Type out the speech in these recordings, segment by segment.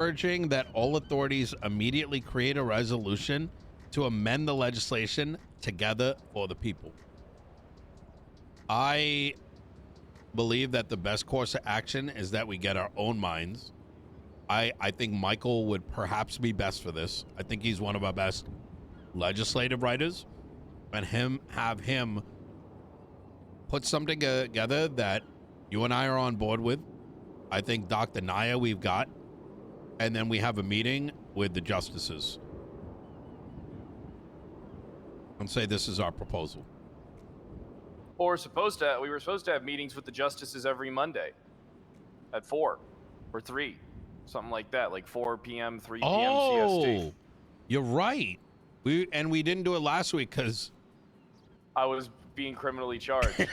urging that all authorities immediately create a resolution to amend the legislation together for the people. I believe that the best course of action is that we get our own minds. I think Michael would perhaps be best for this. I think he's one of our best legislative writers, and have him put something together that you and I are on board with. I think Dr. Naya we've got, and then we have a meeting with the justices and say this is our proposal. Or we were supposed to have meetings with the justices every Monday at 4 or 3, something like that, like 4 p.m., 3 p.m. CST. You're right. We didn't do it last week because I was being criminally charged.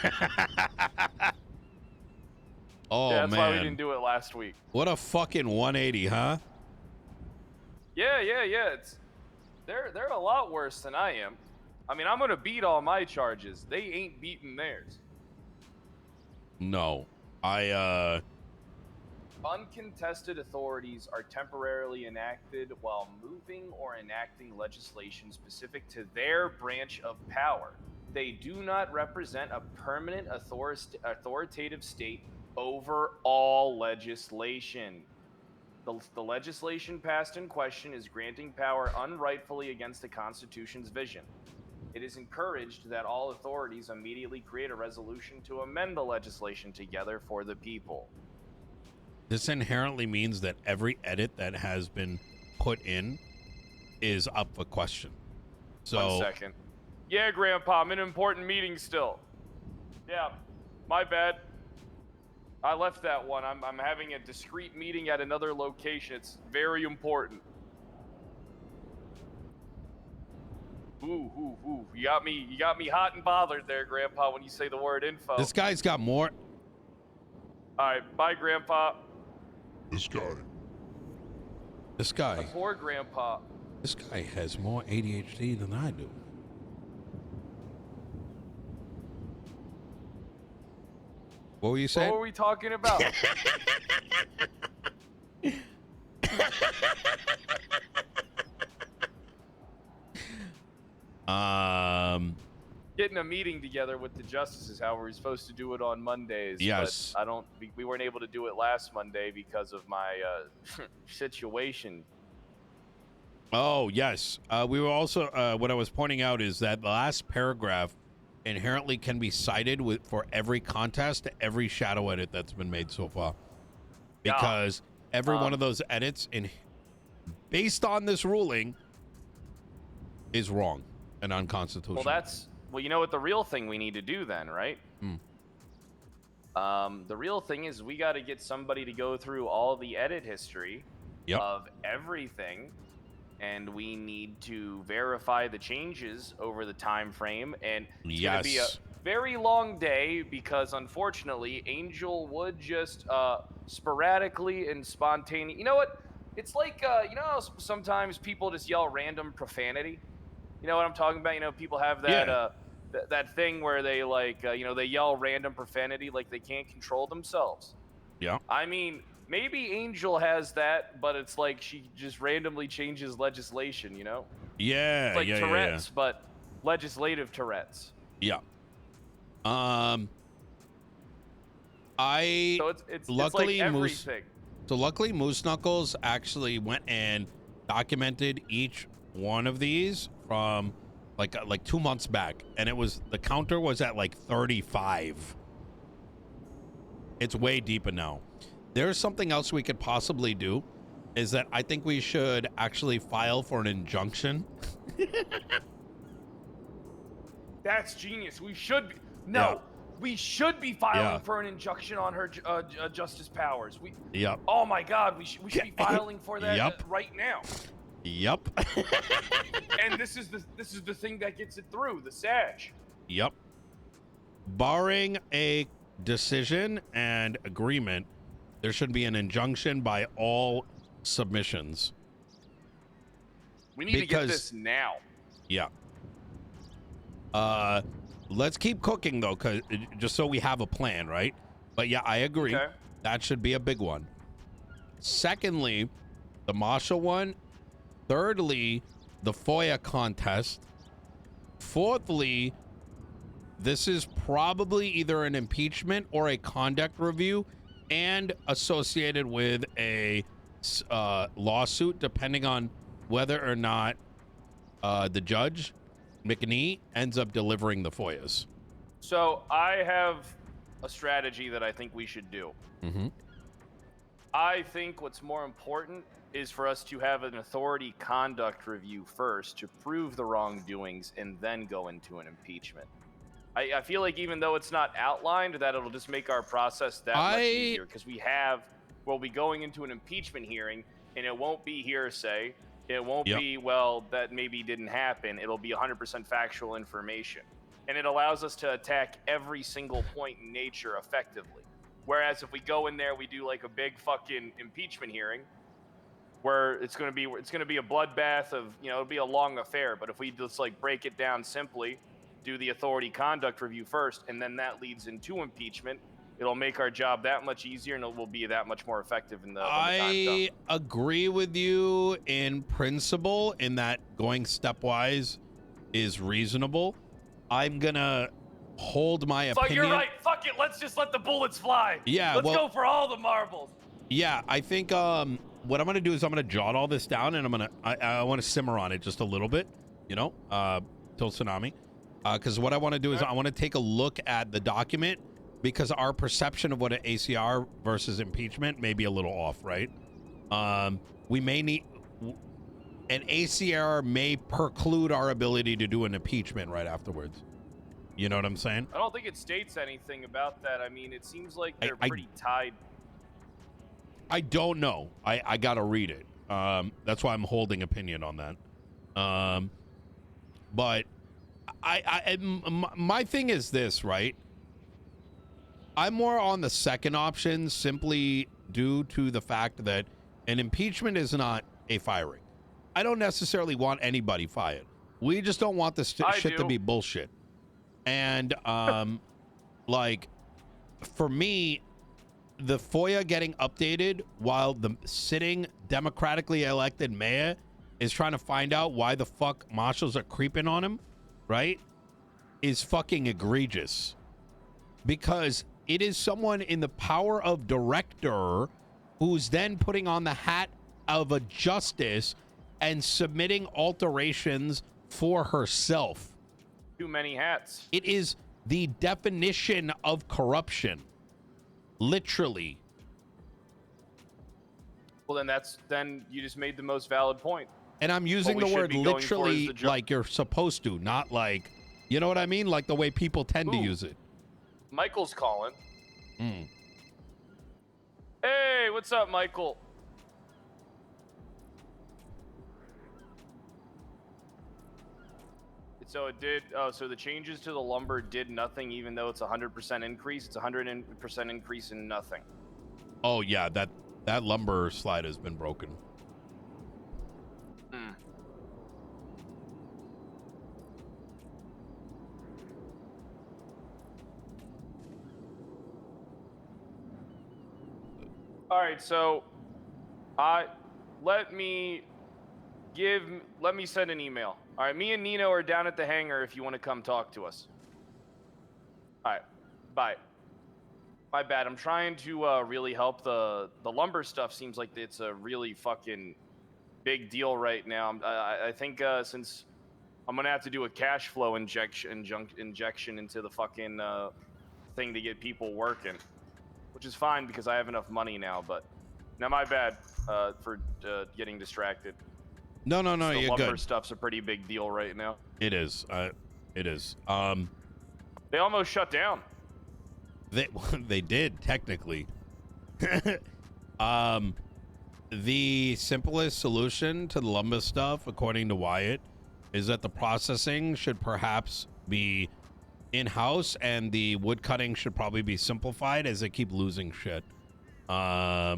Oh, yeah, that's man. why we didn't do it last week. What a fucking 180, huh? Yeah. They're a lot worse than I am. I mean, I'm gonna beat all my charges. They ain't beating theirs. No, Uncontested authorities are temporarily enacted while moving or enacting legislation specific to their branch of power. They do not represent a permanent authoritative state over all legislation. The legislation passed in question is granting power unrightfully against the Constitution's vision. It is encouraged that all authorities immediately create a resolution to amend the legislation together for the people. This inherently means that every edit that has been put in is up for question. So, 1 second. Yeah, Grandpa, I'm in an important meeting still. Yeah, my bad. I left that one. I'm having a discreet meeting at another location. It's very important. Ooh. You got me hot and bothered there, Grandpa, when you say the word info. this guy's got more. All right, bye, Grandpa. This guy. My poor Grandpa. This guy has more ADHD than I do. What were you saying? What were we talking about? Getting a meeting together with the justices. How we're supposed to do it on Mondays. Yes. But we weren't able to do it last Monday because of my situation. Oh, yes. We were also, what I was pointing out is that the last paragraph inherently can be cited for every contest, every shadow edit that's been made so far. Because every one of those edits, based on this ruling, is wrong and unconstitutional. Well, you know what the real thing we need to do then, right? The real thing is we got to get somebody to go through all the edit history of everything, and we need to verify the changes over the time frame. And it's going to be a very long day because, unfortunately, Angel would just sporadically and spontaneously. You know what? It's like you know how sometimes people just yell random profanity. You know what I'm talking about? You know, people have that that thing where they they yell random profanity like they can't control themselves. Yeah. I mean, maybe Angel has that, but it's like she just randomly changes legislation, you know? Yeah, it's like Tourette's, but legislative Tourette's. Yeah. So it's like everything. Luckily, Moose Knuckles actually went and documented each one of these from like 2 months back, and the counter was at like 35. It's way deeper now. There's something else we could possibly do, is that I think we should actually file for an injunction. That's genius. We should be. We should be filing for an injunction on her justice powers. Oh my God, we should be filing for that right now. Yep. And this is the thing that gets it through, the SAG. Yep. Barring a decision and agreement, there should be an injunction by all submissions. We need to get this now. Yeah. Let's keep cooking though, just so we have a plan, right? But yeah, I agree. Okay. That should be a big one. Secondly, the Marshall one. Thirdly, the FOIA contest. Fourthly, this is probably either an impeachment or a conduct review and associated with a lawsuit, depending on whether or not the judge, McNee, ends up delivering the FOIAs. So I have a strategy that I think we should do. Mm-hmm. I think what's more important is for us to have an authority conduct review first to prove the wrongdoings and then go into an impeachment. I feel like even though it's not outlined, that it'll just make our process that much easier, because we'll be going into an impeachment hearing, and it won't be hearsay. It won't be, well, that maybe didn't happen. It'll be 100% factual information. And it allows us to attack every single point in nature effectively. Whereas if we go in there, we do like a big fucking impeachment hearing, where it's gonna be a bloodbath of, it'll be a long affair. But if we just like break it down simply, do the authority conduct review first, and then that leads into impeachment, it'll make our job that much easier, and it will be that much more effective in the I agree with you in principle in that going stepwise is reasonable. I'm gonna hold my opinion. But you're right. Fuck it. Let's just let the bullets fly. Yeah. Let's go for all the marbles. Yeah, I think what I'm gonna do is I'm gonna jot all this down, and I want to simmer on it just a little bit, till tsunami. Because what I want to do is I want to take a look at the document, because our perception of what an ACR versus impeachment may be a little off, right? We may need an ACR may preclude our ability to do an impeachment right afterwards. You know what I'm saying? I don't think it states anything about that. I mean, it seems like they're pretty tied. I don't know. I gotta read it. That's why I'm holding opinion on that. But my thing is this, right? I'm more on the second option, simply due to the fact that an impeachment is not a firing. I don't necessarily want anybody fired. We just don't want this shit to be bullshit. And like, for me, the FOIA getting updated while the sitting democratically elected mayor is trying to find out why the fuck marshals are creeping on him, right, is fucking egregious. Because it is someone in the power of director who's then putting on the hat of a justice and submitting alterations for herself. Too many hats. It is the definition of corruption. Literally. Well, then you just made the most valid point. And I'm using the word literally like you're supposed to, not like, you know what I mean? Like the way people tend to use it. Michael's calling. Hey, what's up, Michael? So it did. So the changes to the lumber did nothing, even though it's 100% increase. It's 100% increase in nothing. Oh yeah, that lumber slide has been broken. All right, so let me send an email. All right, me and Nino are down at the hangar if you want to come talk to us. All right, bye. My bad. I'm trying to really help the lumber stuff. Seems like it's a really fucking big deal right now. I think since I'm gonna have to do a cash flow injection into the fucking thing to get people working, which is fine because I have enough money now. But now my bad for getting distracted. No, you're good. The lumber stuff's a pretty big deal right now. It is. It is. They almost shut down. They did technically. The simplest solution to the lumber stuff, according to Wyatt, is that the processing should perhaps be in-house and the wood cutting should probably be simplified as they keep losing shit. Yeah,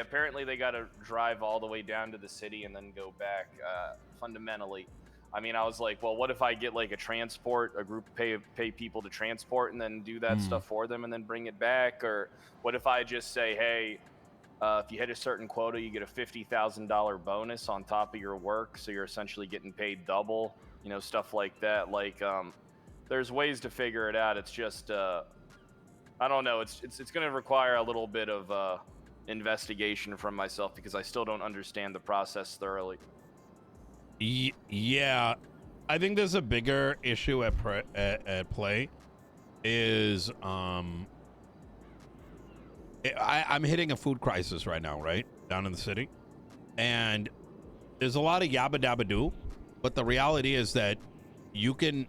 apparently they got to drive all the way down to the city and then go back. Fundamentally, I mean, I was like, well, what if I get like a group pay people to transport and then do that stuff for them and then bring it back? Or what if I just say, hey, If you hit a certain quota, you get a $50,000 bonus on top of your work, so you're essentially getting paid double. You know, stuff like that. Like, there's ways to figure it out. It's just, I don't know. It's going to require a little bit of investigation from myself because I still don't understand the process thoroughly. Yeah, I think there's a bigger issue at play. Is I'm hitting a food crisis right now, right down in the city, and there's a lot of yabba dabba do, but the reality is that you can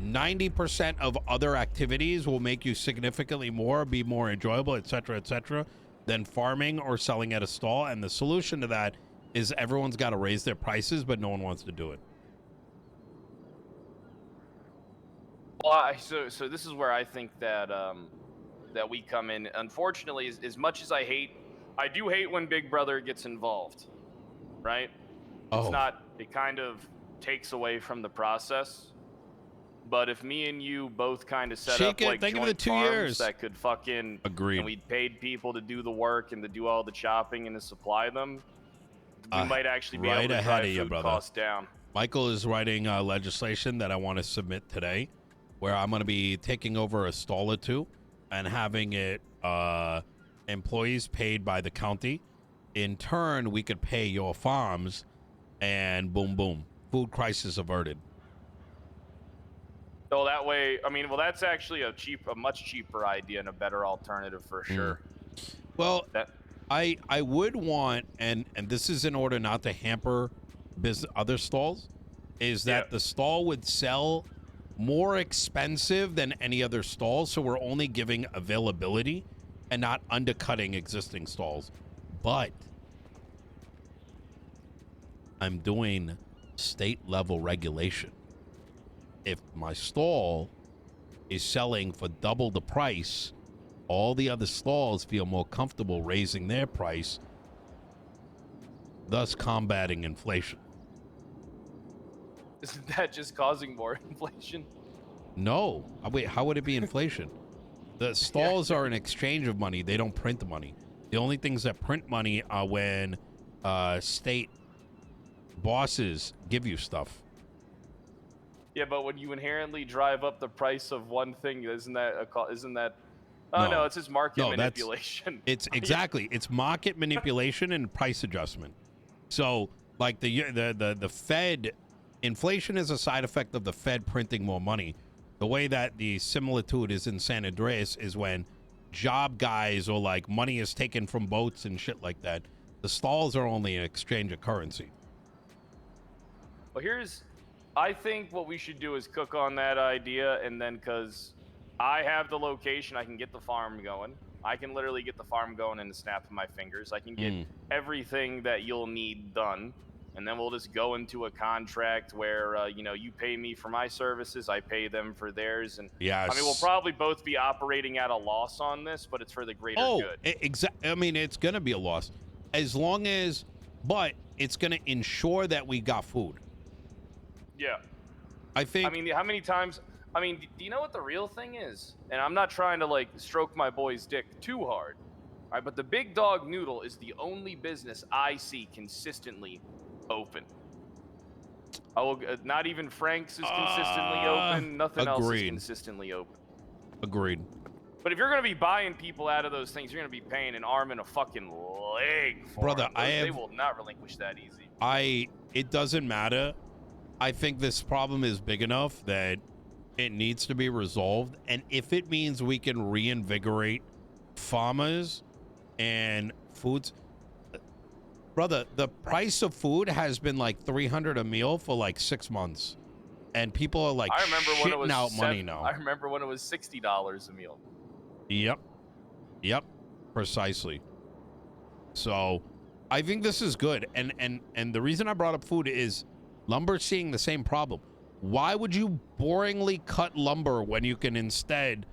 90% of other activities will make you significantly more, be more enjoyable, etc., than farming or selling at a stall. And the solution to that is everyone's got to raise their prices, but no one wants to do it. Well, so this is where I think that that we come in. Unfortunately, as much as I do hate when Big Brother gets involved, right? It's not. It kind of takes away from the process. But if me and you both kind of set up like joint farms that could fucking agreed, and we paid people to do the work and to do all the chopping and to supply them, we might actually be able to drive food costs down. Michael is writing legislation that I want to submit today, where I'm going to be taking over a stall or two and having it employees paid by the county. In turn, we could pay your farms, and boom, boom, food crisis averted. So that way, I mean, well, that's actually a much cheaper idea and a better alternative for sure. Well, I would want, and this is in order not to hamper other stalls, is that the stall would sell more expensive than any other stall, so we're only giving availability and not undercutting existing stalls. But I'm doing state level regulation. If my stall is selling for double the price, all the other stalls feel more comfortable raising their price, thus combating inflation. Isn't that just causing more inflation? No. Wait, how would it be inflation? The stalls are an exchange of money. They don't print the money. The only things that print money are when state bosses give you stuff. Yeah, but when you inherently drive up the price of one thing, isn't that no, it's just market manipulation. It's exactly. It's market manipulation and price adjustment. So, like the Fed, inflation is a side effect of the Fed printing more money. The way that the similitude is in San Andreas is when job guys or like money is taken from boats and shit like that. The stalls are only an exchange of currency. Well, I think what we should do is cook on that idea, and then because I have the location, I can get the farm going. I can literally get the farm going in the snap of my fingers. I can get everything that you'll need done, and then we'll just go into a contract where you pay me for my services, I pay them for theirs, and I mean we'll probably both be operating at a loss on this, but it's for the greater good. Exactly. I mean, it's gonna be a loss, but it's gonna ensure that we got food. Yeah. I think. I mean, how many times? I mean, do you know what the real thing is? And I'm not trying to like stroke my boy's dick too hard, all right? But the Big Dog Noodle is the only business I see consistently open. Not even Frank's is consistently open. Nothing else is consistently open. Agreed. But if you're gonna be buying people out of those things, you're gonna be paying an arm and a fucking leg for brother. them. They will not relinquish that easy. It doesn't matter. I think this problem is big enough that it needs to be resolved. And if it means we can reinvigorate farmers and foods, brother, the price of food has been like $300 a meal for like 6 months. And people are like shitting out money now. I remember when it was $60 a meal. Yep. Precisely. So I think this is good. And the reason I brought up food is lumber's seeing the same problem. Why would you boringly cut lumber when you can instead,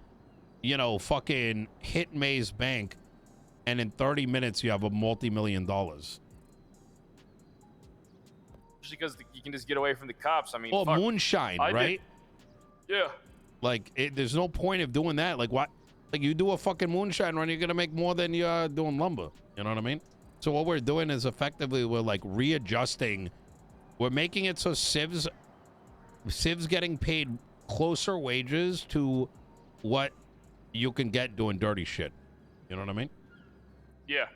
fucking hit May's bank and in 30 minutes you have a multi-million dollars? Just because you can just get away from the cops. I mean, moonshine, right? Yeah. Like, there's no point of doing that. Like, Like, you do a fucking moonshine run, you're gonna make more than you're doing lumber. You know what I mean? So what we're doing is effectively we're like readjusting. We're making it so Civ's getting paid closer wages to what you can get doing dirty shit. You know what I mean? Yeah.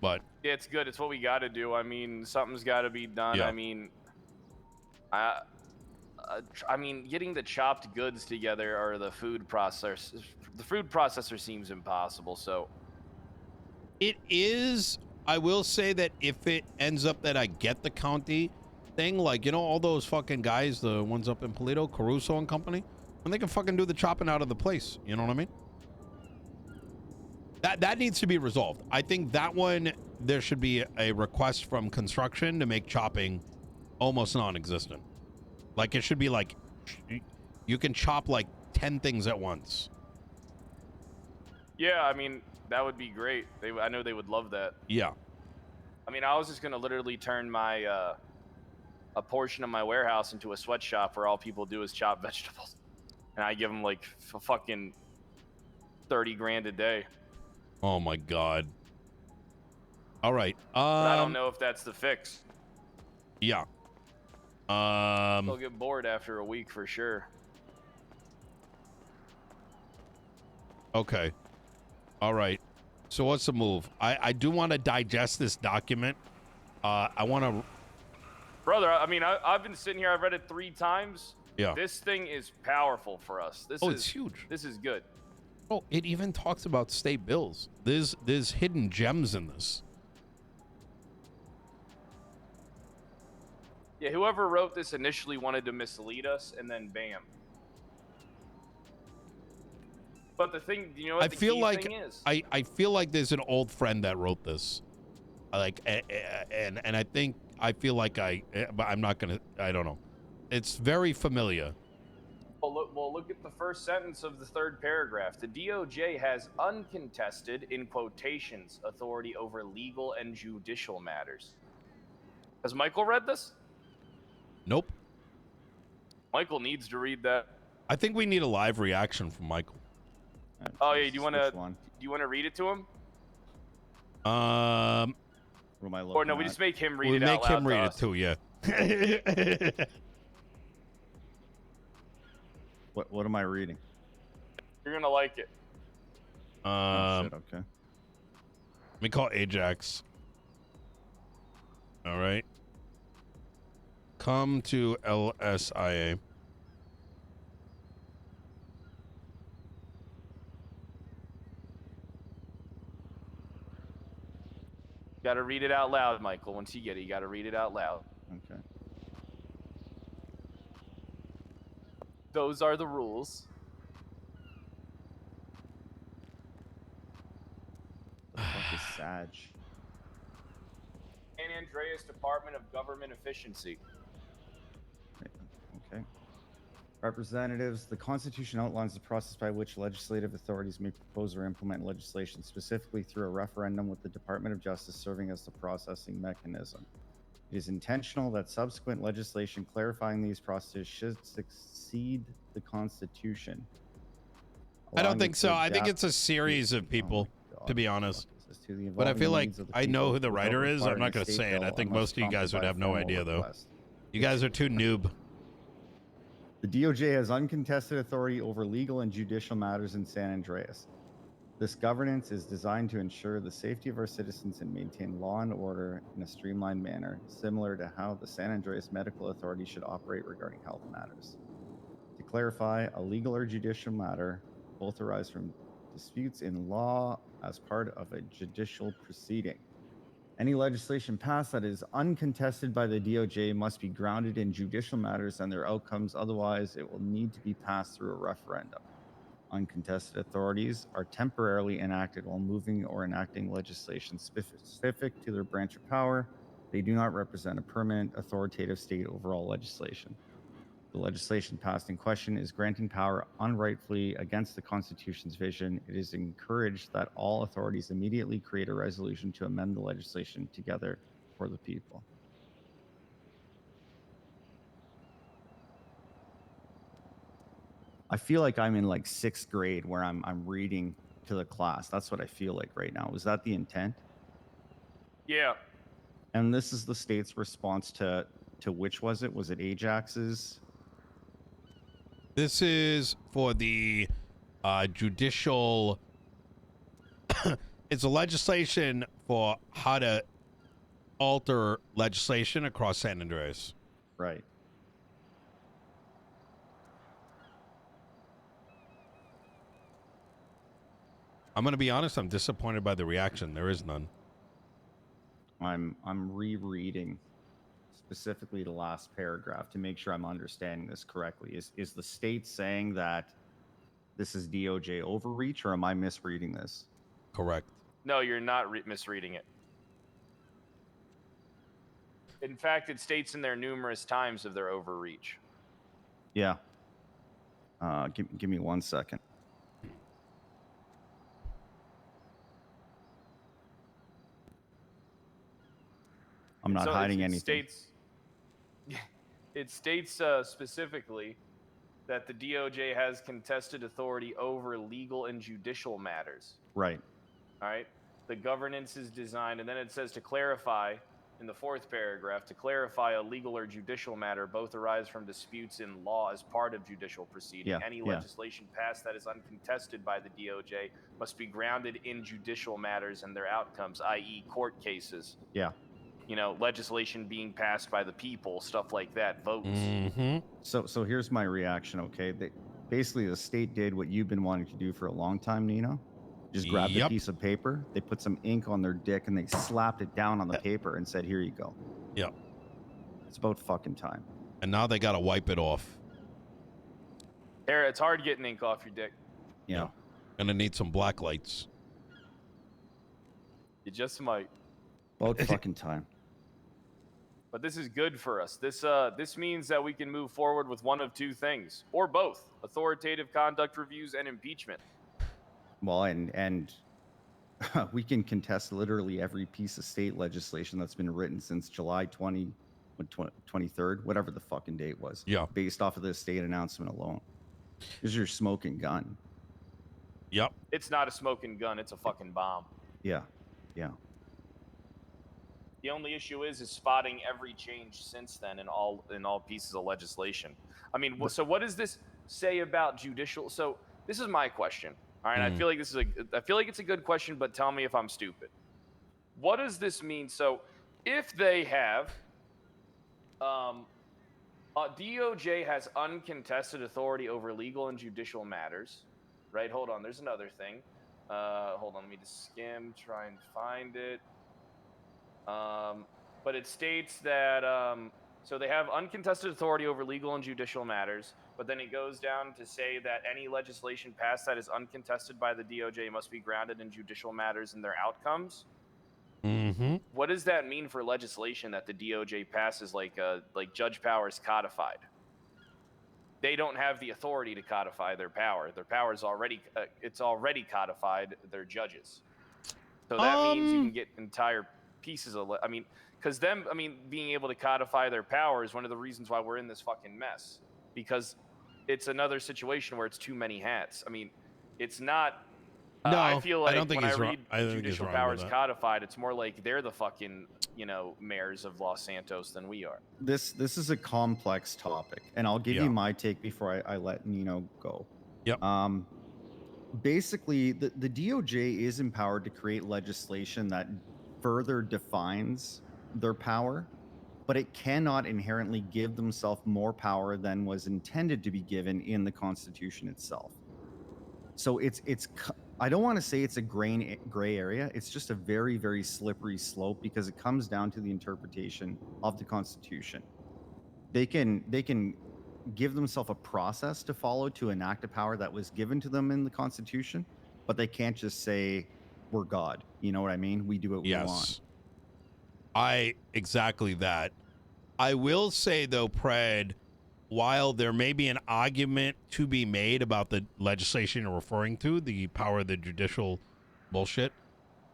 But yeah, it's good. It's what we got to do. I mean, something's got to be done. Yeah. I mean, I mean, getting the chopped goods together or the food processor seems impossible. So it is. I will say that if it ends up that I get the county thing, like, you know, all those fucking guys, the ones up in Polito, Caruso and company, and they can fucking do the chopping out of the place. You know what I mean? That needs to be resolved. I think that one, there should be a request from construction to make chopping almost non-existent. Like, it should be like, you can chop like 10 things at once. yeah, I mean, that would be great. I know they would love that. Yeah. I mean, I was just gonna literally turn my a portion of my warehouse into a sweatshop where all people do is chop vegetables, and I give them like fucking 30 grand a day. Oh my God. All right. But I don't know if that's the fix. Yeah. They'll get bored after a week for sure. Okay. All right. So what's the move? I do want to digest this document. I want to... Brother, I mean, I've been sitting here. I've read it 3 times. Yeah. This thing is powerful for us. It's huge. This is good. Oh, it even talks about state bills. There's hidden gems in this. Yeah, whoever wrote this initially wanted to mislead us, and then bam. But the thing, you know what I the feel key like thing is? I feel like there's an old friend that wrote this. Like, and I feel like but I'm not gonna. I don't know. It's very familiar. Well, look at the first sentence of the 3rd paragraph. The DOJ has uncontested, in quotations, authority over legal and judicial matters. Has Michael read this? Nope. Michael needs to read that. I think we need a live reaction from Michael. Oh yeah, do you want to read it to him? What am I looking Or no, we at? just make him read We'll it out make loud him read to it too. Yeah. What am I reading? You're gonna like it. Oh, shit, okay. Let me call Ajax. All right. Come to LSIA. Got to read it out loud, Michael. Once you get it, you got to read it out loud. Okay. Those are the rules. The fuck is Sag? San Andreas Department of Government Efficiency. Okay. Representatives, the Constitution outlines the process by which legislative authorities may propose or implement legislation, specifically through a referendum, with the Department of Justice serving as the processing mechanism. It is intentional that subsequent legislation clarifying these processes should succeed the Constitution. I don't think so. I think it's a series of people, to be honest. But I feel like I know who the writer is. I'm not going to say it. I think most of you guys would have no idea, though. You guys are too noob. The DOJ has uncontested authority over legal and judicial matters in San Andreas. This governance is designed to ensure the safety of our citizens and maintain law and order in a streamlined manner, similar to how the San Andreas Medical Authority should operate regarding health matters. To clarify, a legal or judicial matter both arise from disputes in law as part of a judicial proceeding. Any legislation passed that is uncontested by the DOJ must be grounded in judicial matters and their outcomes. Otherwise, it will need to be passed through a referendum. Uncontested authorities are temporarily enacted while moving or enacting legislation specific to their branch of power. They do not represent a permanent authoritative state over all legislation. The legislation passed in question is granting power unrightfully against the Constitution's vision. It is encouraged that all authorities immediately create a resolution to amend the legislation together for the people. I feel like I'm in like 6th grade where I'm reading to the class. That's what I feel like right now. Was that the intent? Yeah. And this is the state's response to which was it? Was it Ajax's? This is for the judicial. It's a legislation for how to alter legislation across San Andreas. Right. I'm going to be honest. I'm disappointed by the reaction. There is none. I'm rereading specifically the last paragraph to make sure I'm understanding this correctly. Is the state saying that this is DOJ overreach, or am I misreading this? Correct. No, you're not misreading it. In fact, it states in there numerous times of their overreach. Yeah. Give me 1 second. I'm not hiding anything. It states specifically that the DOJ has contested authority over legal and judicial matters. Right. All right. The governance is designed, and then it says to clarify in the 4th paragraph, to clarify a legal or judicial matter, both arise from disputes in law as part of judicial proceeding. Yeah, Any yeah. legislation passed that is uncontested by the DOJ must be grounded in judicial matters and their outcomes, i.e. court cases. Yeah. You know, legislation being passed by the people, stuff like that, votes. Mm-hmm. So here's my reaction, okay? Basically, the state did what you've been wanting to do for a long time, Nino. Just grabbed a piece of paper, they put some ink on their dick, and they slapped it down on the paper and said, here you go. Yep. It's about fucking time. And now they got to wipe it off. It's hard getting ink off your dick. Yeah. Gonna need some black lights. You just might. About fucking time. But this is good for us. This means that we can move forward with one of two things, or both: authoritative conduct reviews and impeachment. Well, and we can contest literally every piece of state legislation that's been written since July 23rd, whatever the fucking date was. Yeah. Based off of this state announcement alone. This is your smoking gun. Yep. It's not a smoking gun. It's a fucking bomb. Yeah. Yeah. The only issue is spotting every change since then in all pieces of legislation. I mean, so what does this say about judicial? So this is my question. All right, I feel like it's a good question, but tell me if I'm stupid. What does this mean? So if they have, DOJ has uncontested authority over legal and judicial matters, right? Hold on, there's another thing. Hold on, let me just skim, try and find it. But it states that, so they have uncontested authority over legal and judicial matters, but then it goes down to say that any legislation passed that is uncontested by the DOJ must be grounded in judicial matters and their outcomes. Mm-hmm. What does that mean for legislation that the DOJ passes, like judge powers codified? They don't have the authority to codify their power. Their power is already, it's already codified. They're judges. So that means you can get entire pieces of, because being able to codify their power is one of the reasons why we're in this fucking mess, because it's another situation where it's too many hats. I mean, it's not. No, I feel like I don't think when I he's read wrong. judicial powers codified, it's more like they're the fucking, mayors of Los Santos than we are. This is a complex topic, and I'll give you my take before I let Nino go. Yep. Basically, the DOJ is empowered to create legislation that further defines their power, but it cannot inherently give themselves more power than was intended to be given in the Constitution itself. So it's I don't want to say it's a gray area. It's just a very, very slippery slope, because it comes down to the interpretation of the Constitution. They can give themselves a process to follow to enact a power that was given to them in the Constitution, but they can't just say, we're God. You know what I mean? We do what we want. Exactly that. I will say, though, Pred, while there may be an argument to be made about the legislation you're referring to, the power of the judicial bullshit,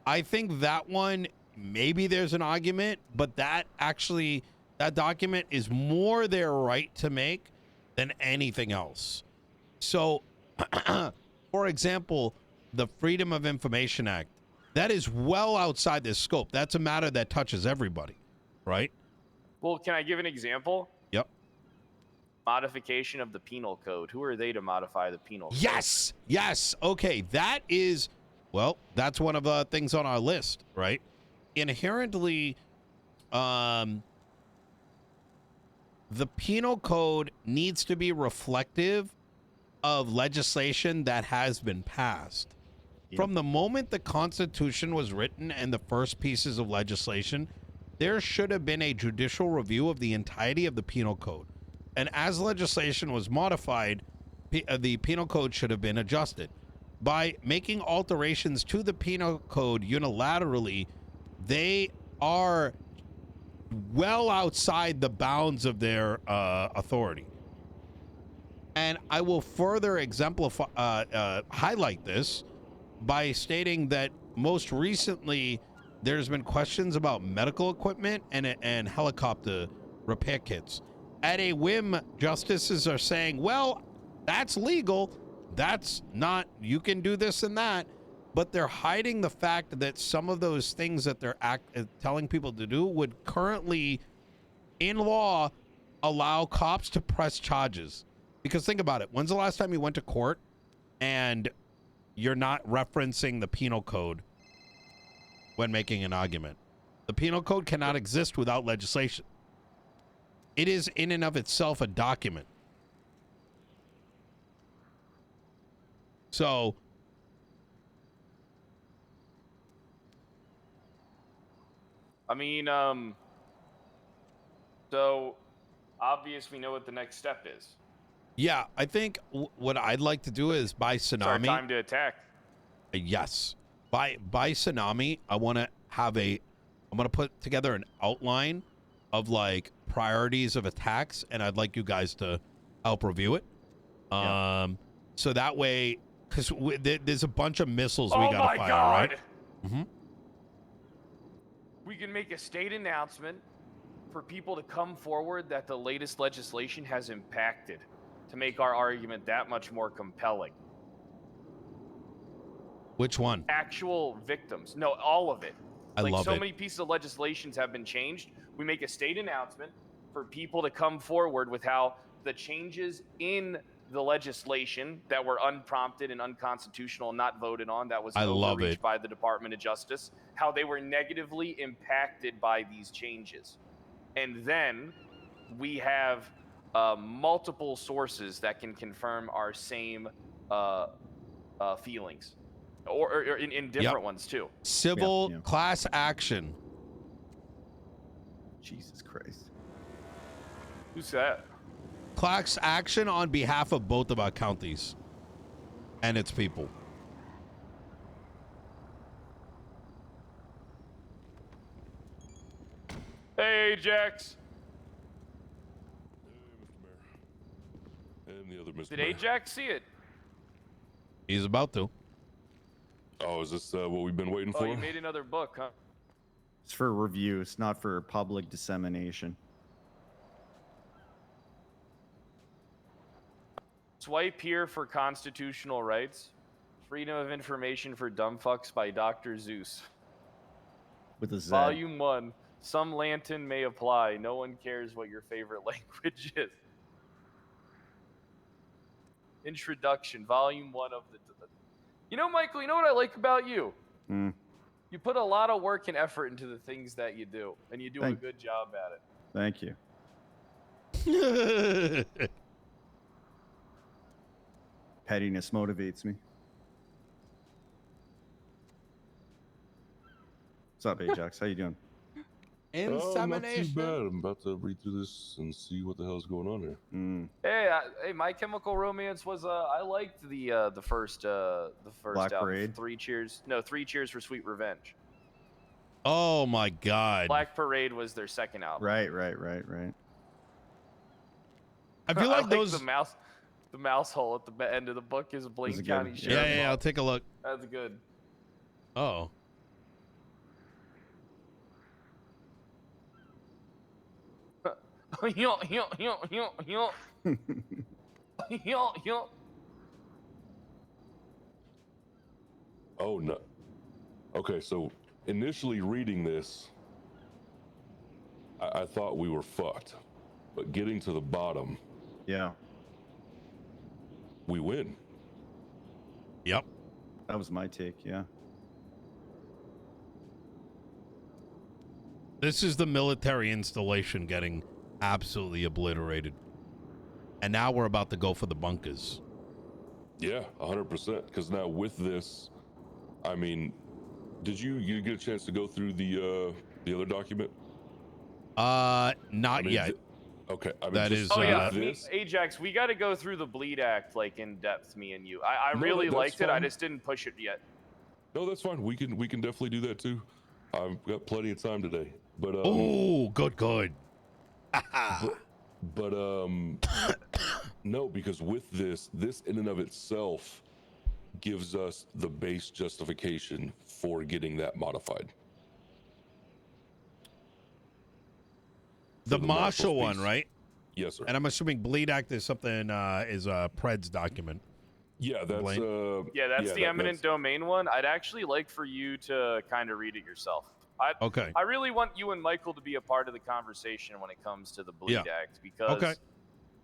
I think that one, maybe there's an argument, but that document is more their right to make than anything else. So, for example, the Freedom of Information Act, that is well outside this scope. That's a matter that touches everybody, right? Well, can I give an example? Yep. Modification of the penal code. Who are they to modify the penal code? Yes. Okay, that is, well, that's one of the things on our list, right? Inherently, the penal code needs to be reflective of legislation that has been passed. Yep. From the moment the Constitution was written and the first pieces of legislation, there should have been a judicial review of the entirety of the penal code. And as legislation was modified, the penal code should have been adjusted. By making alterations to the penal code unilaterally, they are well outside the bounds of their authority. And I will further exemplify, highlight this by stating that most recently there's been questions about medical equipment and helicopter repair kits. At a whim, justices are saying, well, that's legal. That's not, you can do this and that. But they're hiding the fact that some of those things that they're telling people to do would currently, in law, allow cops to press charges. Because think about it. When's the last time you went to court and you're not referencing the penal code when making an argument? The penal code cannot exist without legislation. It is in and of itself a document. So, I mean, so obvious we know what the next step is. yeah, I think what I'd like to do is buy It's our Tsunami. time to attack. Yes. By Tsunami, I want to have I'm going to put together an outline of like priorities of attacks, and I'd like you guys to help review it. Yeah. So that way, because there's a bunch of missiles we Oh got my to fire, God! right? Mm-hmm. We can make a state announcement for people to come forward that the latest legislation has impacted to make our argument that much more compelling. Which one? Actual victims. No, all of it. I love so it. many pieces of legislations have been changed. We make a state announcement for people to come forward with how the changes in the legislation that were unprompted and unconstitutional and not voted on, that was I love overreach it. by the Department of Justice, how they were negatively impacted by these changes. And then we have multiple sources that can confirm our same feelings, or in different ones too. Civil Yeah. class action. Jesus Christ. Who's that? Class action on behalf of both of our counties and its people. Hey, Ajax. Hey, Mr. Mayor. And the other Mr. Did Mayor. Ajax see it? He's about to. Oh, is this what we've been waiting Oh, for? you made another book, huh? It's for review. It's not for public dissemination. Swipe here for constitutional rights. Freedom of information for dumb fucks by Dr. Zeus. With a Z. Volume 1. Some lantern may apply. No one cares what your favorite language is. Introduction. Volume 1 of the... You know, Michael, you know what I like about you? You put a lot of work and effort into the things that you do, and you do a good job at it. Thank you. Pettiness motivates me. What's up, Ajax? How you doing? Oh, not too Insemination. bad. I'm about to read through this and see what the hell's going on here. Hey, My Chemical Romance was I liked the first Black album. Parade? 3 Cheers for Sweet Revenge. Oh my God. Black Parade was their second album. Right. I feel like those. The mouse hole at the end of the book is Blaine good. County Sheriff. Yeah, I'll take a look. That's good. Oh. Oh no. Okay, so initially reading this, I thought we were fucked, but getting to the bottom, Yeah, we win. Yep. that was my take. Yeah. This is the military installation getting absolutely obliterated. And now we're about to go for the bunkers. Yeah, 100%. Because now with this, I mean, did you get a chance to go through the other document? Not yet. Okay, I mean, That just is, Oh yeah, this. Ajax, we got to go through the Bleed Act like in depth, me and you. I No, really that's liked it. I fine. just didn't push it yet. No, that's fine. We can definitely do that too. I've got plenty of time today. But oh, good. but no, because with this in and of itself gives us the base justification for getting that modified. The For Marshall marshal's one, piece. right? Yes, sir. And I'm assuming Bleed Act is something, is a Pred's document. Yeah, that's Blaine? Yeah, that's the eminent that's, domain one. I'd actually like for you to kind of read it yourself. Okay. I really want you and Michael to be a part of the conversation when it comes to the Bleed Act because Okay.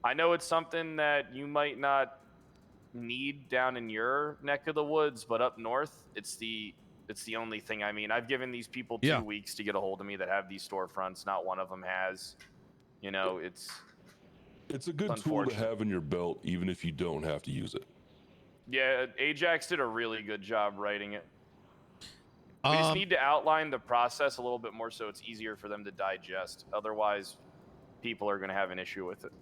I know it's something that you might not need down in your neck of the woods, but up north, it's the only thing. I mean, I've given these people 2 weeks to get a hold of me that have these storefronts. Not one of them has. You know, it's a good tool to have in your belt, even if you don't have to use it. Yeah, Ajax did a really good job writing it. We just need to outline the process a little bit more so it's easier for them to digest. Otherwise, people are going to have an issue with it.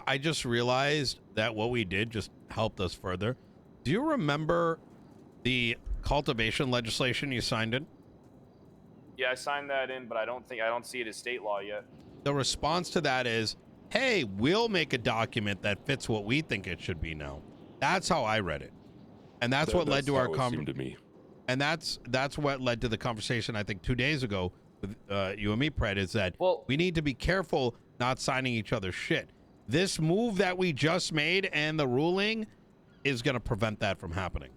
I just realized that what we did just helped us further. Do you remember the cultivation legislation you signed in? Yeah, I signed that in, but I don't see it as state law yet. The response to that is, hey, we'll make a document that fits what we think it should be now. That's how I read it. And that's what led to our conversation. And that's what led to the conversation, I think, 2 days ago with you and me, Pred, is that we need to be careful not signing each other's shit. This move that we just made and the ruling is going to prevent that from happening.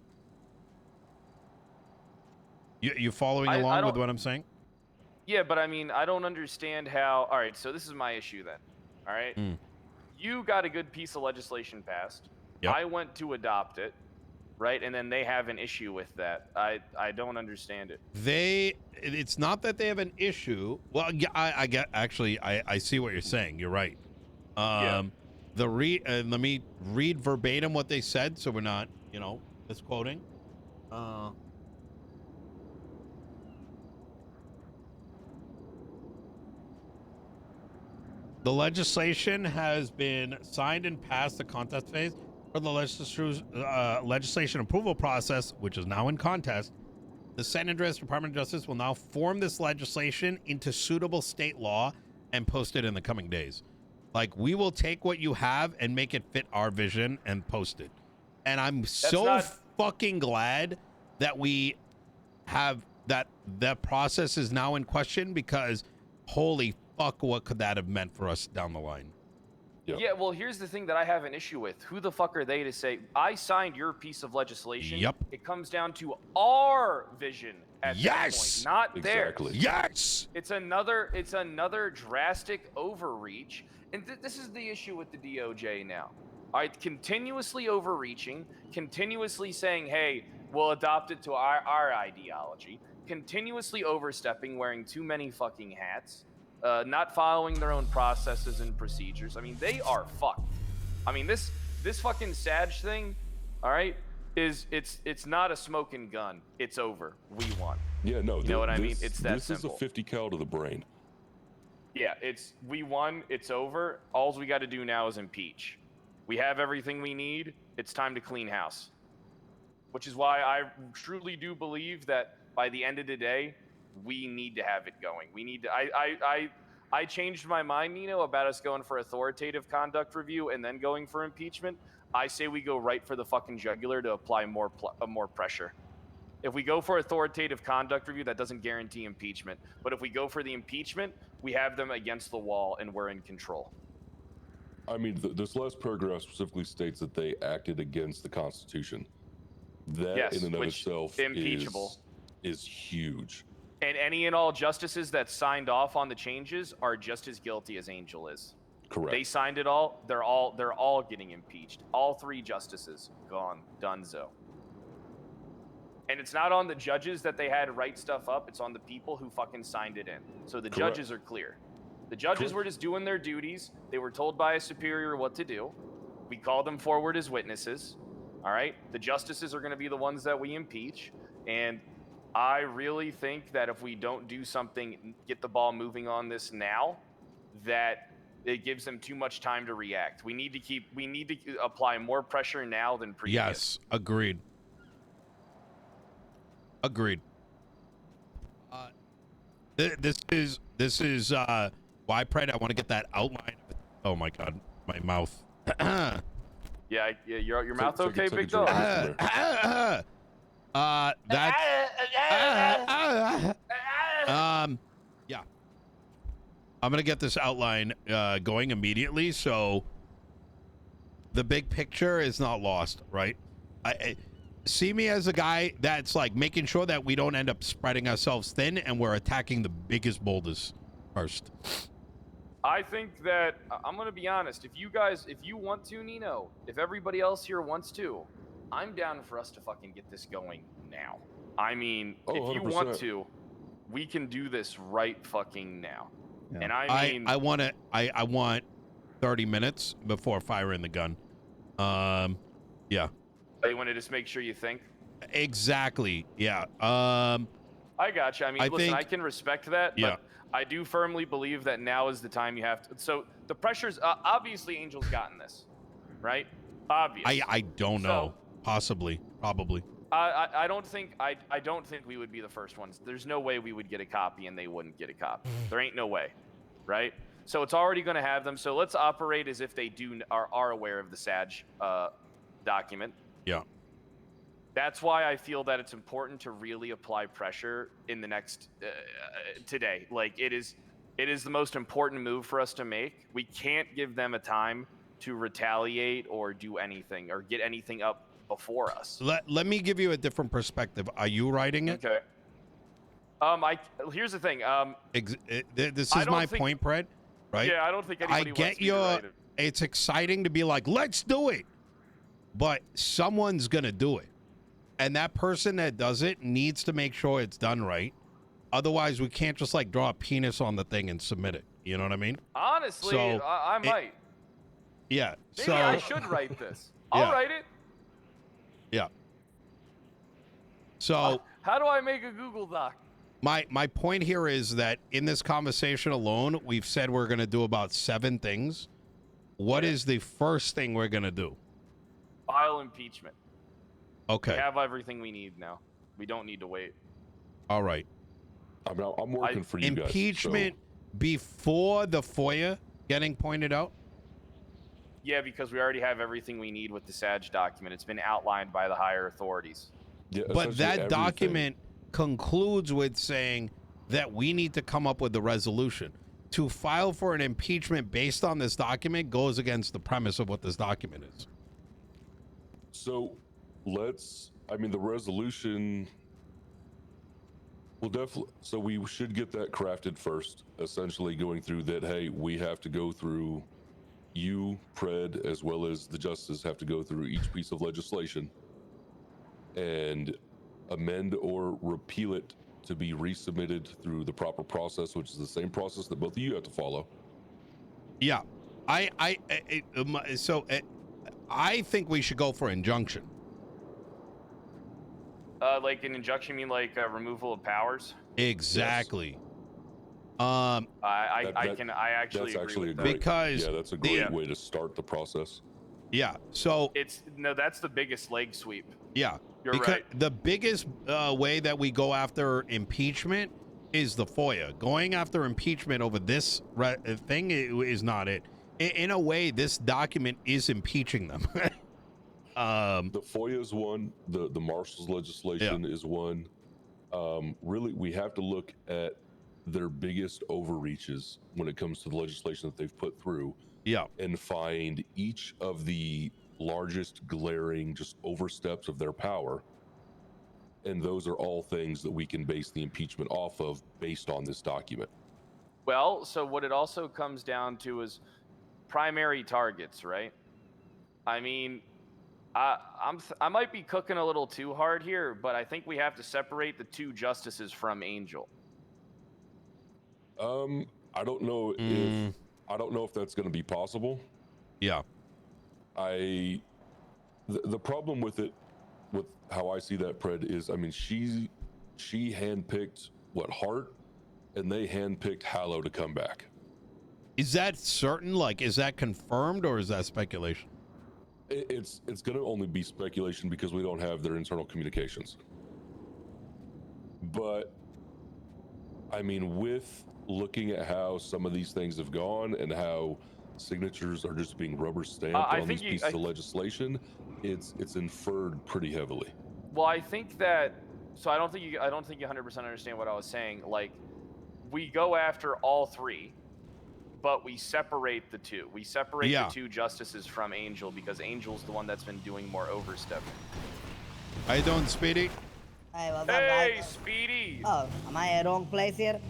You following along with what I'm saying? Yeah, but I mean, I don't understand how... All right, so this is my issue then. All right? You got a good piece of legislation passed. Yep. I went to adopt it, right? And then they have an issue with that. I don't understand it. It's not that they have an issue. Well, yeah, I get, actually, I see what you're saying. You're right. Yeah. Let me read verbatim what they said so we're not, misquoting. The legislation has been signed and passed the contest phase for the legislation approval process, which is now in contest. The San Andreas Department of Justice will now form this legislation into suitable state law and post it in the coming days. Like, we will take what you have and make it fit our vision and post it. And I'm fucking glad that we have that process is now in question, because holy fuck, what could that have meant for us down the line? Yep. Yeah, well, here's the thing that I have an issue with. Who the fuck are they to say, I signed your piece of legislation? Yep. It comes down to our vision at that point, not theirs. Yes. It's another drastic overreach. And this is the issue with the DOJ now. All right, continuously overreaching, continuously saying, hey, we'll adopt it to our ideology, continuously overstepping, wearing too many fucking hats. Not following their own processes and procedures. I mean, they are fucked. I mean, this fucking Sag thing, all right, it's not a smoking gun. It's over. We won. Yeah, no. You know what I mean? It's that this simple. This is a 50 cal to the brain. Yeah, we won. It's over. All we got to do now is impeach. We have everything we need. It's time to clean house. Which is why I truly do believe that by the end of the day, we need to have it going. We need to. I changed my mind, Nino, about us going for authoritative conduct review and then going for impeachment. I say we go right for the fucking jugular to apply more pressure. If we go for authoritative conduct review, that doesn't guarantee impeachment. But if we go for the impeachment, we have them against the wall and we're in control. I mean, this last paragraph specifically states that they acted against the Constitution. That Yes, in and of which itself impeachable. is huge. And any and all justices that signed off on the changes are just as guilty as Angel is. Correct. They signed it all. They're all getting impeached. All 3 justices gone, donezo. And it's not on the judges that they had to write stuff up. It's on the people who fucking signed it in. So the Correct. judges are clear. The judges Correct. were just doing their duties. They were told by a superior what to do. We called them forward as witnesses. All right. The justices are going to be the ones that we impeach. And I really think that if we don't do something, get the ball moving on this now, that it gives them too much time to react. We need to apply more pressure now than previous. Yes, agreed. Agreed. This is why Pred. I want to get that outline. Oh my God, my mouth. Yeah, your mouth Take okay, a big drink, dog? Mr. Yeah. I'm gonna get this outline going immediately, so the big picture is not lost, right? I see me as a guy that's like making sure that we don't end up spreading ourselves thin and we're attacking the biggest boulders first. I think that I'm gonna be honest. If you want to, Nino, if everybody else here wants to, I'm down for us to fucking get this going now. I mean, if you 100%. want to, we can do this right fucking now. Yeah. And I mean, I want 30 minutes before firing the gun. Yeah. you want to just make sure you think. Exactly. Yeah. I got you. I mean, listen, I can respect that, Yeah. but I do firmly believe that now is the time you have to. So the pressure's obviously Angel's gotten this, right? Obvious. I don't know. Possibly. Probably. I don't think we would be the first ones. There's no way we would get a copy and they wouldn't get a copy. There ain't no way, right? So it's already going to have them. So let's operate as if they are aware of the SAG document. Yeah. That's why I feel that it's important to really apply pressure in the next today. Like it is the most important move for us to make. We can't give them a time to retaliate or do anything or get anything up before us. Let me give you a different perspective. Are you writing it? Okay. Here's the thing. This is my point, Brett. Right? Yeah, I don't think anybody I get wants me to write it. It's exciting to be like, let's do it, but someone's gonna do it, and that person that does it needs to make sure it's done right. Otherwise, we can't just like draw a penis on the thing and submit it. You know what I mean? Honestly, So, I might. Yeah. Maybe so I should write this. I'll write it. Yeah. So how do I make a Google Doc? my point here is that in this conversation alone, we've said we're going to do about 7 things. What is the first thing we're going to do? File impeachment. Okay. We have everything we need now. We don't need to wait. All right. I'm working for you guys. Impeachment before the FOIA getting pointed out? Yeah, because we already have everything we need with the SAG document. It's been outlined by the higher authorities. Yeah, But that everything. document concludes with saying that we need to come up with the resolution. To file for an impeachment based on this document goes against the premise of what this document is. So the resolution will definitely, so we should get that crafted first, essentially going through that, hey, we have to go through, you, Pred, as well as the justices have to go through each piece of legislation and amend or repeal it to be resubmitted through the proper process, which is the same process that both of you have to follow. Yeah. I think we should go for injunction. Like an injunction, you mean like removal of powers? Exactly. I That's agree actually with a that. great, Because that's a great way to start the process. Yeah. So that's the biggest leg sweep. yeah. You're because right. The biggest way that we go after impeachment is the FOIA. Going after impeachment over this thing is not it. In a way, this document is impeaching them. The FOIA is one. The Marshall's legislation is one. Really, we have to look at their biggest overreaches when it comes to the legislation that they've put through. Yeah. And find each of the largest glaring just oversteps of their power And those are all things that we can base the impeachment off of based on this document. Well, so what it also comes down to is primary targets, right? I mean, I might be cooking a little too hard here, but I think we have to separate the two justices from Angel. I don't know if that's going to be possible. Yeah. The problem with it, with how I see that, Pred, is, I mean, she handpicked Hart, and they handpicked Hallow to come back. Is that certain? Like, is that confirmed, or is that speculation? It's going to only be speculation because we don't have their internal communications. But I mean, with looking at how some of these things have gone and how signatures are just being rubber stamped on these pieces of legislation, it's inferred pretty heavily. Well, I think that, so I don't think you 100% understand what I was saying. Like, we go after all three, but we separate the two. We separate the two justices from Angel because Angel's the one that's been doing more overstepping. How you doing, Speedy? Hey, what's up, Hey, guys? Speedy! Oh, am I at wrong place here?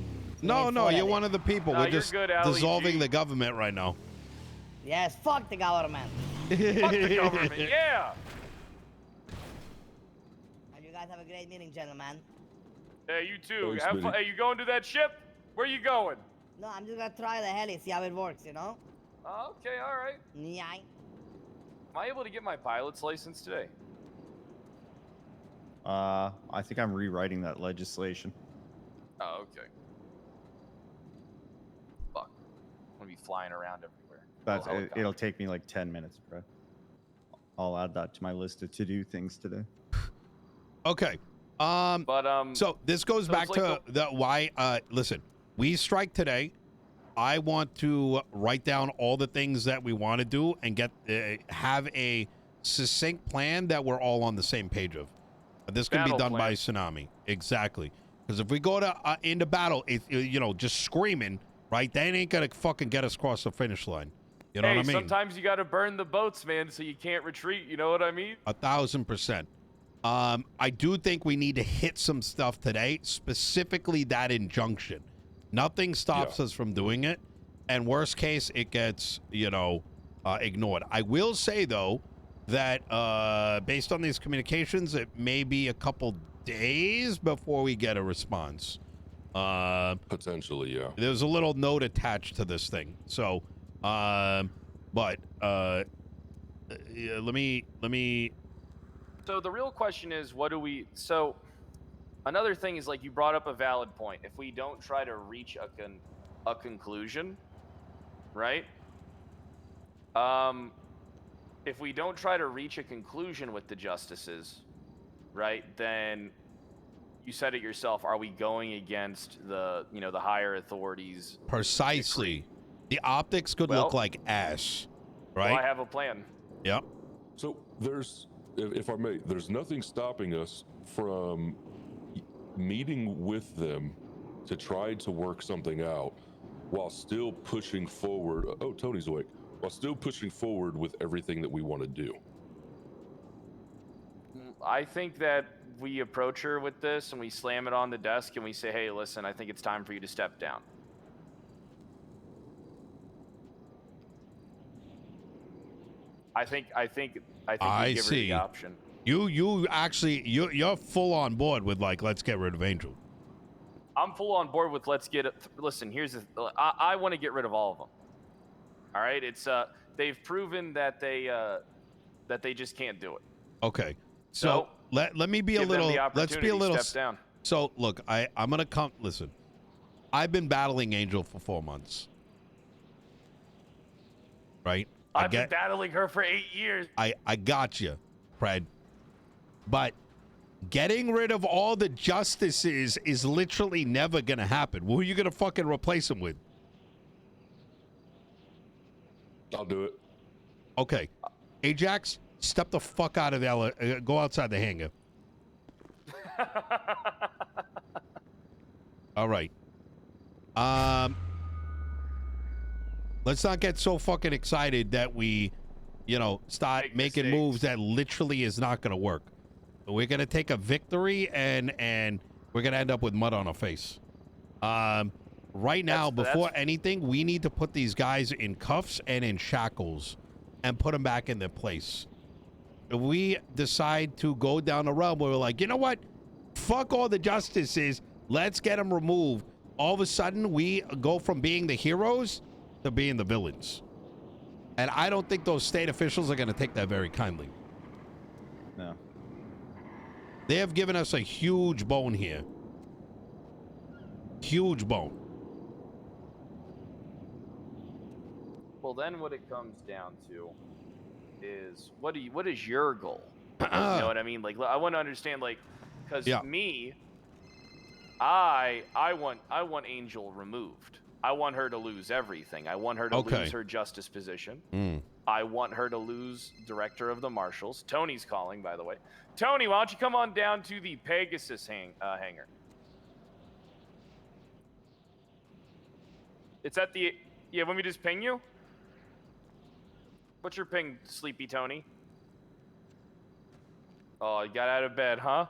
No, you're one of the people. No, We're you're just good, Ali dissolving G. the government right now. Yes, fuck the government. Fuck the government, yeah! And you guys have a great meeting, gentlemen. Hey, you too. Thanks, Have fun. Speedy. Hey, you going to that ship? Where you going? No, I'm just gonna try the heli, see how it works, you know? Oh, okay, all right. Yeah. Am I able to get my pilot's license today? I think I'm rewriting that legislation. Oh, okay. Fuck. I'm gonna be flying around everywhere. It'll take me like 10 minutes, bro. I'll add that to my list of to-do things today. Okay. So this goes back to why. Listen, we strike today. I want to write down all the things that we want to do and get have a succinct plan that we're all on the same page of. This can be done by Tsunami, exactly. Because if we go to into battle, just screaming, right? That ain't gonna fucking get us across the finish line. You know what I mean? Sometimes you gotta burn the boats, man, so you can't retreat. You know what I mean? 1,000%. I do think we need to hit some stuff today, specifically that injunction. Nothing stops us from doing it, and worst case, it gets ignored. I will say though that based on these communications, it may be a couple days before we get a response. Potentially, yeah. There's a little note attached to this thing, so let me. So the real question is, what do we? So another thing is, like, you brought up a valid point. If we don't try to reach a conclusion, right? If we don't try to reach a conclusion with the justices, right, then you said it yourself. Are we going against the higher authorities? Precisely. Decree? The optics could look like ass, right? Well, I have a plan. Yep. So if I may, there's nothing stopping us from meeting with them to try to work something out while still pushing forward. Oh, Tony's awake. While still pushing forward with everything that we want to do. I think that we approach her with this and we slam it on the desk and we say, hey, listen, I think it's time for you to step down. I think we give her the option. You're full on board with, like, let's get rid of Angel. I'm full on board with listen, here's I want to get rid of all of them. All right, it's they've proven that they just can't do it. Okay, so let me be a little. Let's be a little. Step down. So look, I'm gonna come. Listen, I've been battling Angel for 4 months. Right. I've been battling her for 8 years. I got you, Fred. But getting rid of all the justices is literally never gonna happen. Who are you gonna fucking replace them with? I'll do it. Okay. Ajax, step the fuck out of there. Go outside the hangar. All right. Let's not get so fucking excited that we, start making moves that literally is not going to work. we're gonna take a victory, and we're gonna end up with mud on our face. Right now, before anything, we need to put these guys in cuffs and in shackles, and put them back in their place. If we decide to go down the realm where we're like, you know what, fuck all the justices, let's get them removed. All of a sudden, we go from being the heroes to being the villains. And I don't think those state officials are going to take that very kindly. No. They have given us a huge bone here. Huge bone. Well, then what it comes down to is what is your goal? You know what I mean? Like, I want to understand, like, because me, I want Angel removed. I want her to lose everything. I want her to lose her justice position. I want her to lose director of the marshals. Tony's calling, by the way. Tony, why don't you come on down to the Pegasus hangar? It's at the... Yeah, let me just ping you? What's your ping, Sleepy Tony? Oh, you got out of bed, huh?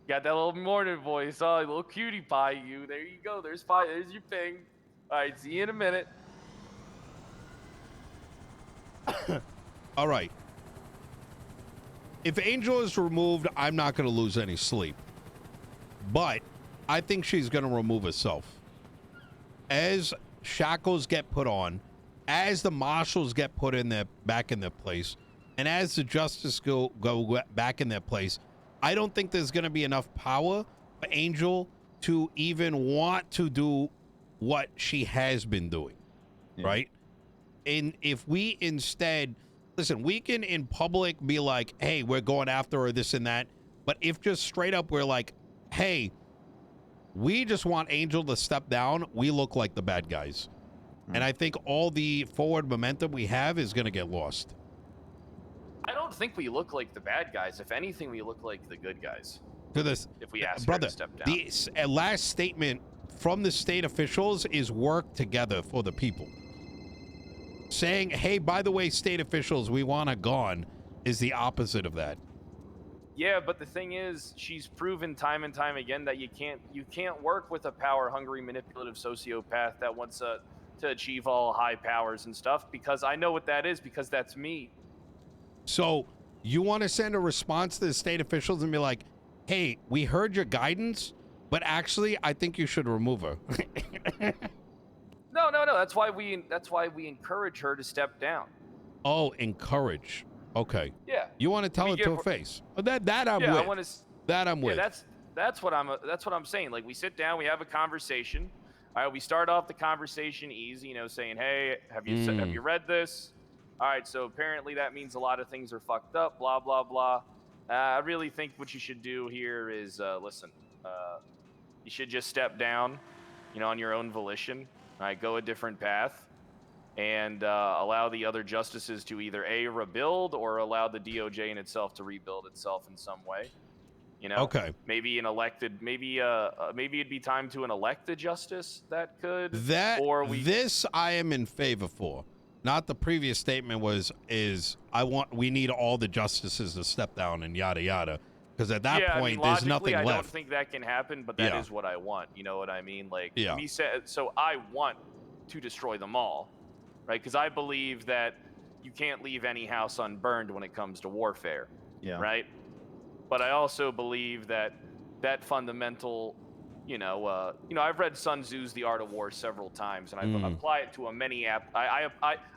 Got that little morning voice, oh, little cutie pie you. There you go, there's your ping. All right, see you in a minute. All right. If Angel is removed, I'm not going to lose any sleep. But I think she's going to remove herself. As shackles get put on, as the marshals get put in back in their place, and as the justice go back in their place, I don't think there's going to be enough power for Angel to even want to do what she has been doing, right? And if we instead, listen, we can in public be like, hey, we're going after her, this and that. But if just straight up we're like, hey, we just want Angel to step down, we look like the bad guys. And I think all the forward momentum we have is going to get lost. I don't think we look like the bad guys. If anything, we look like the good guys. To this, if we ask brother, her to step down. The last statement from the state officials is work together for the people. Saying, hey, by the way, state officials, we want her gone, is the opposite of that. Yeah, but the thing is, she's proven time and time again that you can't work with a power-hungry, manipulative sociopath that wants to achieve all high powers and stuff, because I know what that is, because that's me. So you want to send a response to the state officials and be like, hey, we heard your guidance, but actually, I think you should remove her. No. That's why we encourage her to step down. Oh, encourage. Okay. Yeah. You want to tell it to her face? That I'm with. That I'm with. That's what I'm saying. Like, we sit down, we have a conversation. All right, we start off the conversation easy, saying, hey, have you read this? All right, so apparently that means a lot of things are fucked up, blah, blah, blah. I really think what you should do here is, listen, you should just step down, on your own volition. All right, go a different path, and allow the other justices to either A, rebuild, or allow the DOJ in itself to rebuild itself in some way. Okay. Maybe maybe it'd be time to elect a justice that could. This I am in favor for. Not the previous statement we need all the justices to step down and yada yada. Because at that point, there's nothing left. I don't think that can happen, but that is what I want. You know what I mean? Like, me said, so I want to destroy them all, right? Because I believe that you can't leave any house unburned when it comes to warfare, right? But I also believe that fundamental, I've read Sun Tzu's The Art of War several times, and I apply it to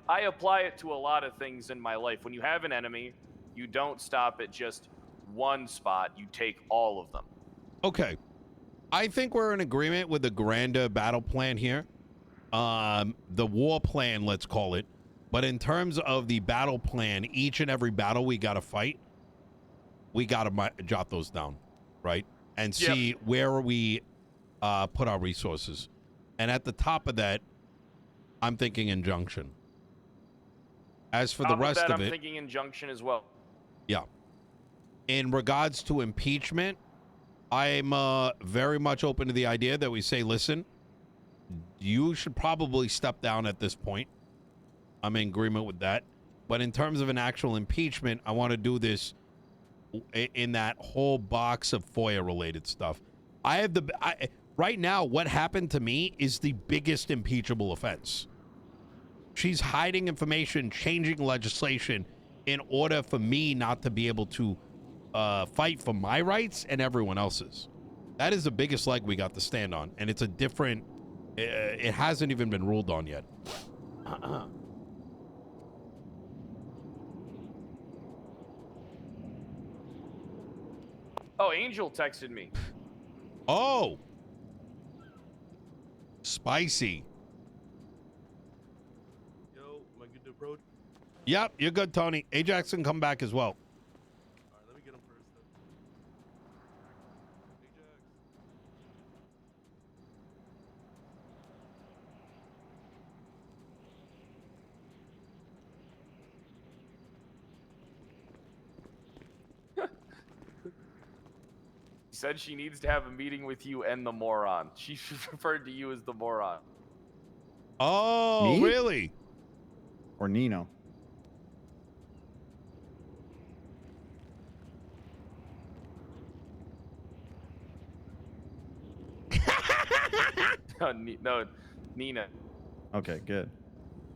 I apply it to a lot of things in my life. When you have an enemy, you don't stop at just one spot, you take all of them. Okay. I think we're in agreement with the grander battle plan here. The war plan, let's call it. But in terms of the battle plan, each and every battle we got to fight, we got to jot those down, right? And see where we put our resources. And at the top of that, I'm thinking injunction. As for the rest of it, I'm thinking injunction as well. Yeah. In regards to impeachment, I'm very much open to the idea that we say, listen, you should probably step down at this point. I'm in agreement with that. But in terms of an actual impeachment, I want to do this in that whole box of FOIA related stuff. Right now, what happened to me is the biggest impeachable offense. She's hiding information, changing legislation in order for me not to be able to fight for my rights and everyone else's. That is the biggest leg we got to stand on, and it's a different. It hasn't even been ruled on yet. Oh, Angel texted me. Oh, spicy. Yo, am I good to approach? Yep, you're good, Tony. Ajax can come back as well. All right, let me get him first. Then. Ajax. She said she needs to have a meeting with you and the moron. She referred to you as the moron. Oh, Me? really? Or Nino. No, Nina. Okay, good.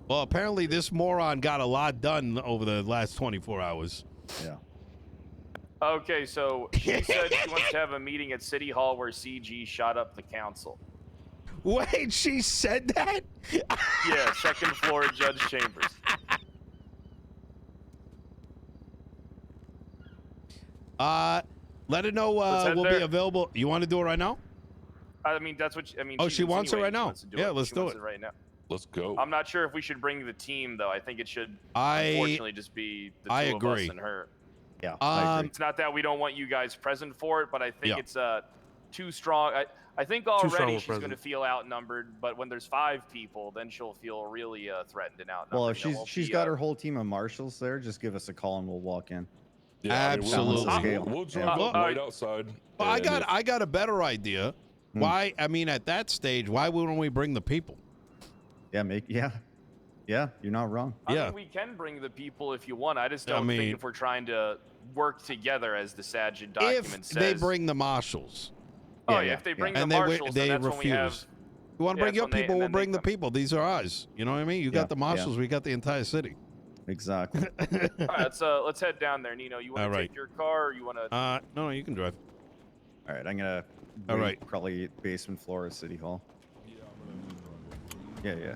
Well, apparently this moron got a lot done over the last 24 hours. Yeah. Okay, so she said she wants to have a meeting at City Hall where CG shot up the council. Wait, she said that? Yeah, second floor Judge Chambers. Let her know head we'll there. be available. You want to do it right now? I mean, that's what I mean. Oh, she's she wants it right insinuating she now. wants to do Yeah, it. let's She do wants it. right now. Let's go. I'm not sure if we should bring the team though. I think it should I unfortunately just be the two of agree. us and her. Yeah. I agree. It's not that we don't want you guys present for it, but I think Yeah. it's too strong. I think strong already of she's going to present. feel outnumbered, but when there's 5 people, then she'll feel really threatened and outnumbered. Well, if There won't she's be, got her whole team of marshals there, just give us a call and we'll walk in. Yeah, I mean, Absolutely. Balance the scale. We'll drive Yeah. up right outside. Well, and if- I got a better idea. Why? I mean, at that stage, why wouldn't we bring the people? Yeah, yeah, you're not wrong. I yeah. mean, we can bring the people if you want. I just I don't mean- think if we're trying to work together as the Sajid document If says. they bring the marshals, oh Yeah, yeah, yeah, if they yeah. bring and the they marshals, then that's when we have. refuse. You want to Yeah, bring your that's when they- people? and We'll then they bring the come. people. These are ours. You know what I mean? You Yeah, got the marshals. We got the entire city. Exactly. All right, let's head down there, Nino. You want All to right. take your car, or you want to? No, you can drive. All right, I'm gonna. All wait right. Probably basement floor of City Hall. Yeah, I'm gonna- Yeah, yeah.